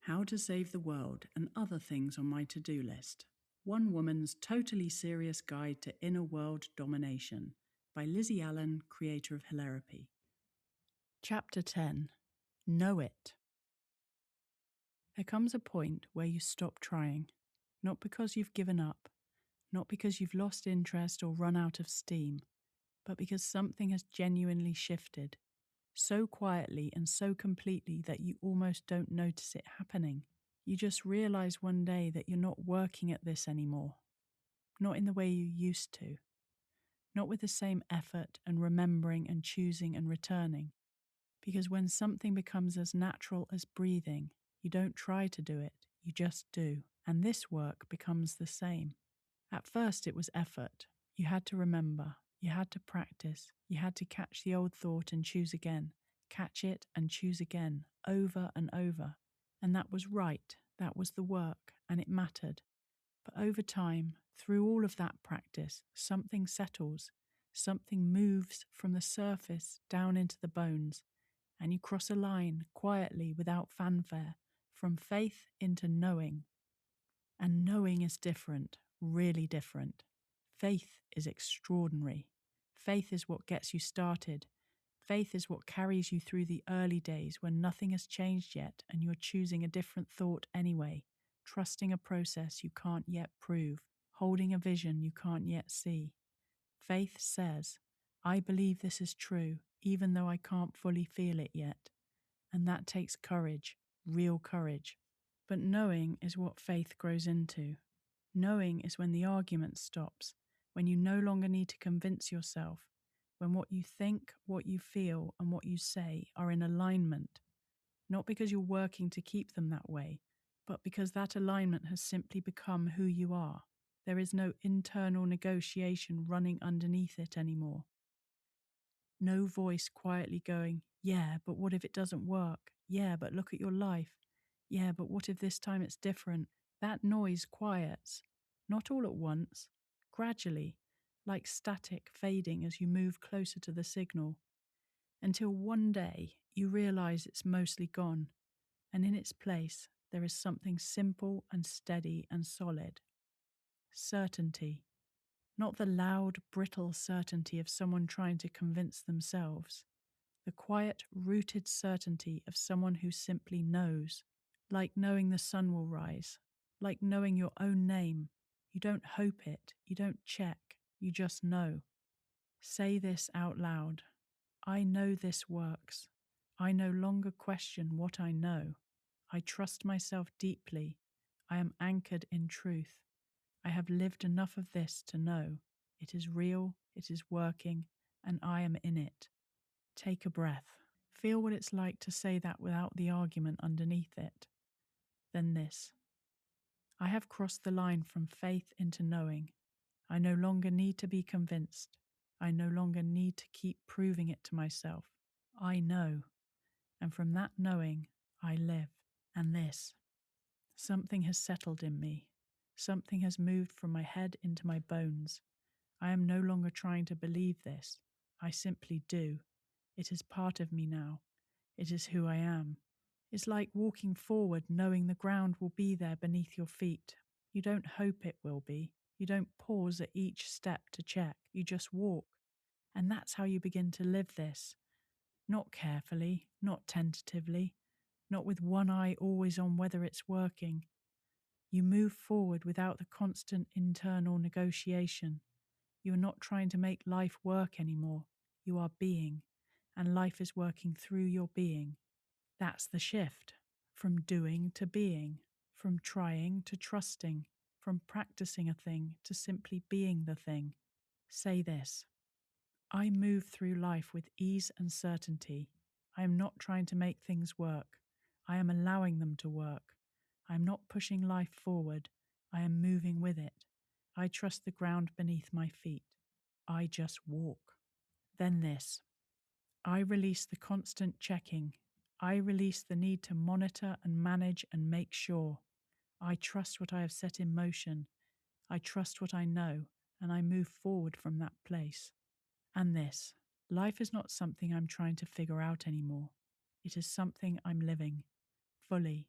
How to Save the World and Other Things on My To-Do List. One Woman's Totally Serious Guide to Inner World Domination by Lizzie Allan, Creator of Hilarapy. Chapter 10. Know It. There comes a point where you stop trying, not because you've given up, not because you've lost interest or run out of steam, but because something has genuinely shifted, so quietly and so completely that you almost don't notice it happening. You just realize one day that you're not working at this anymore, not in the way you used to, not with the same effort and remembering and choosing and returning. Because when something becomes as natural as breathing, you don't try to do it, you just do. And this work becomes the same. At first it was effort. You had to remember, you had to practice, you had to catch the old thought and choose again, catch it and choose again, over and over. And that was right, that was the work, and it mattered. But over time, through all of that practice, something settles, something moves from the surface down into the bones, and you cross a line quietly without fanfare, from faith into knowing. And knowing is different, really different. Faith is extraordinary. Faith is what gets you started. Faith is what carries you through the early days when nothing has changed yet and you're choosing a different thought anyway, trusting a process you can't yet prove, holding a vision you can't yet see. Faith says, I believe this is true, even though I can't fully feel it yet. And that takes courage, real courage. But knowing is what faith grows into. Knowing is when the argument stops, when you no longer need to convince yourself, when what you think, what you feel, and what you say are in alignment, not because you're working to keep them that way, but because that alignment has simply become who you are. There is no internal negotiation running underneath it anymore. No voice quietly going, yeah, but what if it doesn't work? Yeah, but look at your life. Yeah, but what if this time it's different? That noise quiets, not all at once, gradually, like static fading as you move closer to the signal, until one day you realize it's mostly gone, and in its place there is something simple and steady and solid. Certainty. Not the loud, brittle certainty of someone trying to convince themselves. The quiet, rooted certainty of someone who simply knows. Like knowing the sun will rise. Like knowing your own name. You don't hope it, you don't check, you just know. Say this out loud. I know this works. I no longer question what I know. I trust myself deeply. I am anchored in truth. I have lived enough of this to know it is real, it is working, and I am in it. Take a breath. Feel what it's like to say that without the argument underneath it. Then this. I have crossed the line from faith into knowing. I no longer need to be convinced. I no longer need to keep proving it to myself. I know. And from that knowing, I live. And this. Something has settled in me. Something has moved from my head into my bones. I am no longer trying to believe this. I simply do. It is part of me now. It is who I am. It's like walking forward knowing the ground will be there beneath your feet. You don't hope it will be. You don't pause at each step to check. You just walk. And that's how you begin to live this. Not carefully, not tentatively, not with one eye always on whether it's working. You move forward without the constant internal negotiation. You are not trying to make life work anymore. You are being, and life is working through your being. That's the shift. From doing to being, from trying to trusting, from practicing a thing to simply being the thing. Say this. I move through life with ease and certainty. I am not trying to make things work. I am allowing them to work. I am not pushing life forward. I am moving with it. I trust the ground beneath my feet. I just walk. Then this. I release the constant checking. I release the need to monitor and manage and make sure. I trust what I have set in motion. I trust what I know, and I move forward from that place. And this. Life is not something I'm trying to figure out anymore. It is something I'm living. Fully.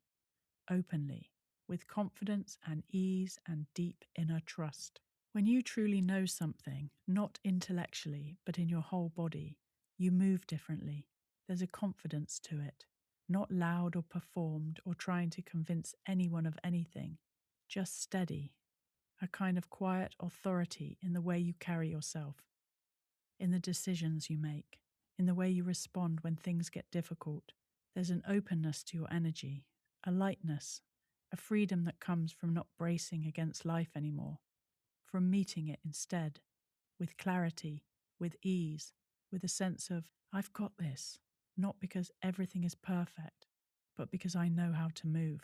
openly, with confidence and ease and deep inner trust. When you truly know something, not intellectually, but in your whole body, you move differently. There's a confidence to it, not loud or performed or trying to convince anyone of anything, just steady, a kind of quiet authority in the way you carry yourself, in the decisions you make, in the way you respond when things get difficult. There's an openness to your energy, a lightness, a freedom that comes from not bracing against life anymore, from meeting it instead, with clarity, with ease, with a sense of, I've got this, not because everything is perfect, but because I know how to move.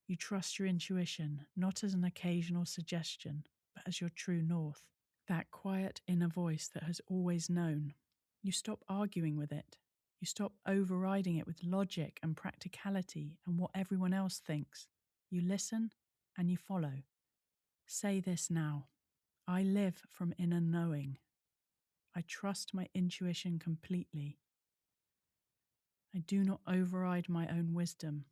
You trust your intuition, not as an occasional suggestion, but as your true north, that quiet inner voice that has always known. You stop arguing with it. You stop overriding it with logic and practicality and what everyone else thinks. You listen and you follow. Say this now. I live from inner knowing. I trust my intuition completely. I do not override my own wisdom.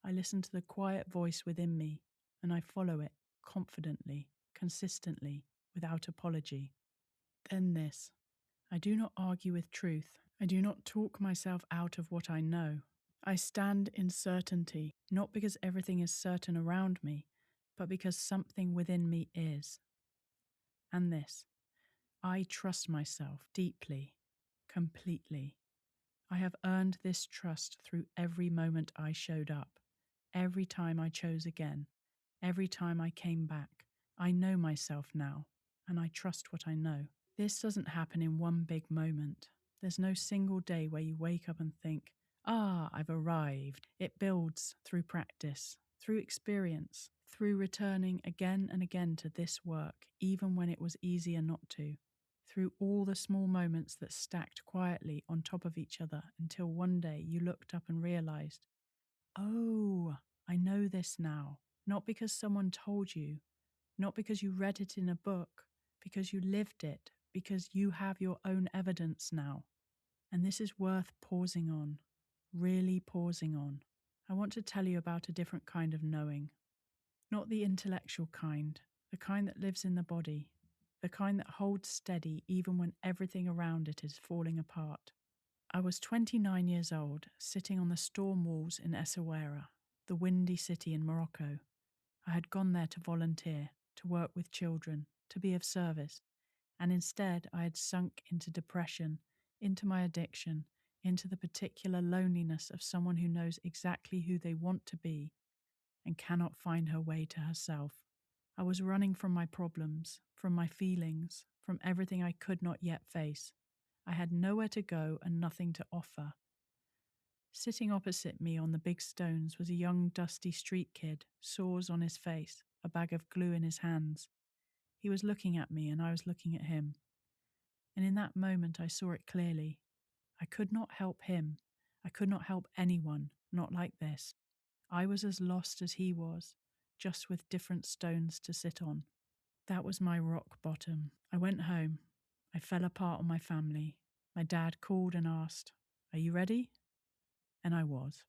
I listen to the quiet voice within me, and I follow it confidently, consistently, without apology. Then this. I do not argue with truth. I do not talk myself out of what I know. I stand in certainty, not because everything is certain around me, but because something within me is. And this. I trust myself deeply, completely. I have earned this trust through every moment I showed up, every time I chose again, every time I came back. I know myself now, and I trust what I know. This doesn't happen in one big moment. There's no single day where you wake up and think, I've arrived. It builds through practice, through experience, through returning again and again to this work, even when it was easier not to. Through all the small moments that stacked quietly on top of each other until one day you looked up and realized, oh, I know this now. Not because someone told you, not because you read it in a book, because you lived it, because you have your own evidence now. And this is worth pausing on, really pausing on. I want to tell you about a different kind of knowing. Not the intellectual kind, the kind that lives in the body, the kind that holds steady even when everything around it is falling apart. I was 29 years old, sitting on the storm walls in Essaouira, the windy city in Morocco. I had gone there to volunteer, to work with children, to be of service, and instead I had sunk into depression, into my addiction, into the particular loneliness of someone who knows exactly who they want to be and cannot find her way to herself. I was running from my problems, from my feelings, from everything I could not yet face. I had nowhere to go and nothing to offer. Sitting opposite me on the big stones was a young dusty street kid, sores on his face, a bag of glue in his hands. He was looking at me and I was looking at him. And in that moment I saw it clearly. I could not help him. I could not help anyone, not like this. I was as lost as he was, just with different stones to sit on. That was my rock bottom. I went home. I fell apart on my family. My dad called and asked, "Are you ready?" And I was.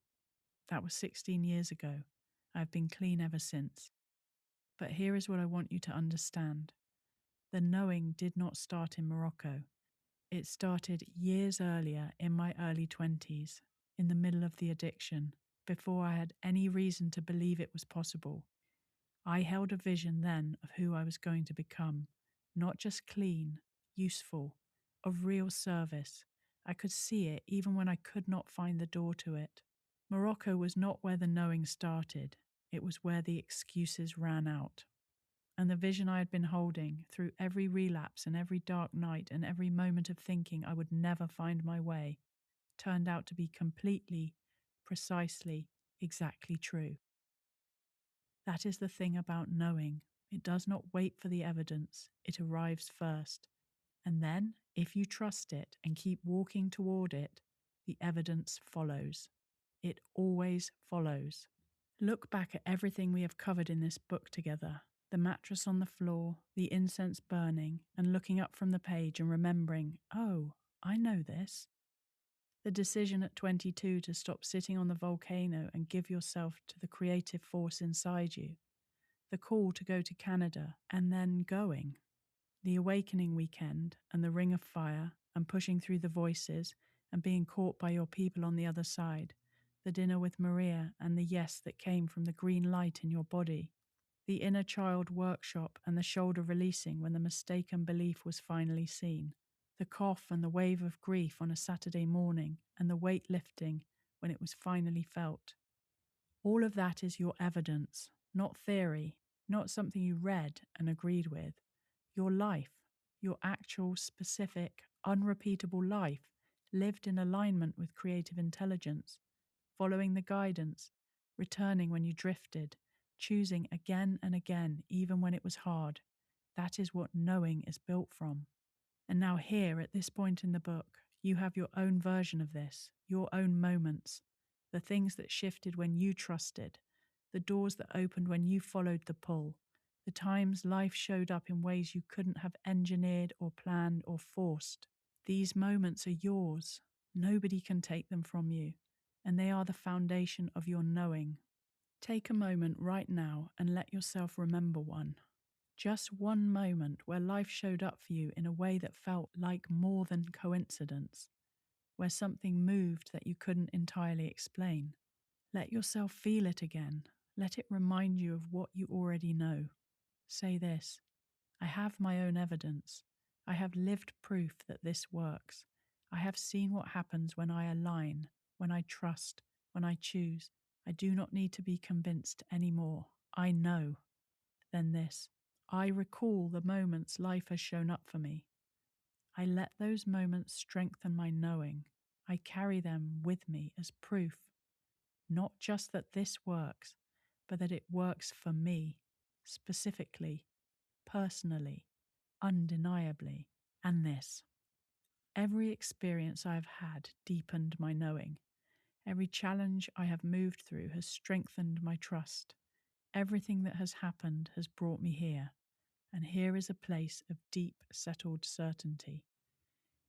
That was 16 years ago. I have been clean ever since. But here is what I want you to understand. The knowing did not start in Morocco. It started years earlier, in my early 20s, in the middle of the addiction, before I had any reason to believe it was possible. I held a vision then of who I was going to become, not just clean, useful, of real service. I could see it even when I could not find the door to it. Morocco was not where the knowing started, it was where the excuses ran out. And the vision I had been holding through every relapse and every dark night and every moment of thinking I would never find my way turned out to be completely, precisely, exactly true. That is the thing about knowing. It does not wait for the evidence, it arrives first. And then, if you trust it and keep walking toward it, the evidence follows. It always follows. Look back at everything we have covered in this book together. The mattress on the floor, the incense burning, and looking up from the page and remembering, oh, I know this. The decision at 22 to stop sitting on the volcano and give yourself to the creative force inside you. The call to go to Canada and then going. The awakening weekend and the ring of fire and pushing through the voices and being caught by your people on the other side. The dinner with Maria and the yes that came from the green light in your body. The inner child workshop and the shoulder releasing when the mistaken belief was finally seen. The cough and the wave of grief on a Saturday morning and the weight lifting when it was finally felt. All of that is your evidence, not theory, not something you read and agreed with. Your life, your actual, specific, unrepeatable life, lived in alignment with creative intelligence, following the guidance, returning when you drifted, choosing again and again, even when it was hard. That is what knowing is built from. And now here, at this point in the book, you have your own version of this, your own moments, the things that shifted when you trusted, the doors that opened when you followed the pull, the times life showed up in ways you couldn't have engineered or planned or forced. These moments are yours. Nobody can take them from you, and they are the foundation of your knowing. Take a moment right now and let yourself remember one. Just one moment where life showed up for you in a way that felt like more than coincidence, where something moved that you couldn't entirely explain. Let yourself feel it again. Let it remind you of what you already know. Say this: I have my own evidence. I have lived proof that this works. I have seen what happens when I align, when I trust, when I choose. I do not need to be convinced anymore. I know. Then this: I recall the moments life has shown up for me. I let those moments strengthen my knowing. I carry them with me as proof, not just that this works, but that it works for me, specifically, personally, undeniably. And this: every experience I have had deepened my knowing. Every challenge I have moved through has strengthened my trust. Everything that has happened has brought me here. And here is a place of deep, settled certainty.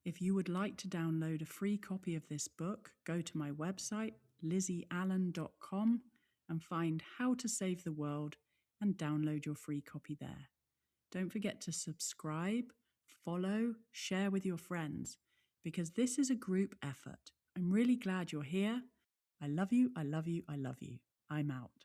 If you would like to download a free copy of this book, go to my website, lizzieallan.com, and find How to Save the World and download your free copy there. Don't forget to subscribe, follow, share with your friends, because this is a group effort. I'm really glad you're here. I love you, I love you, I love you. I'm out.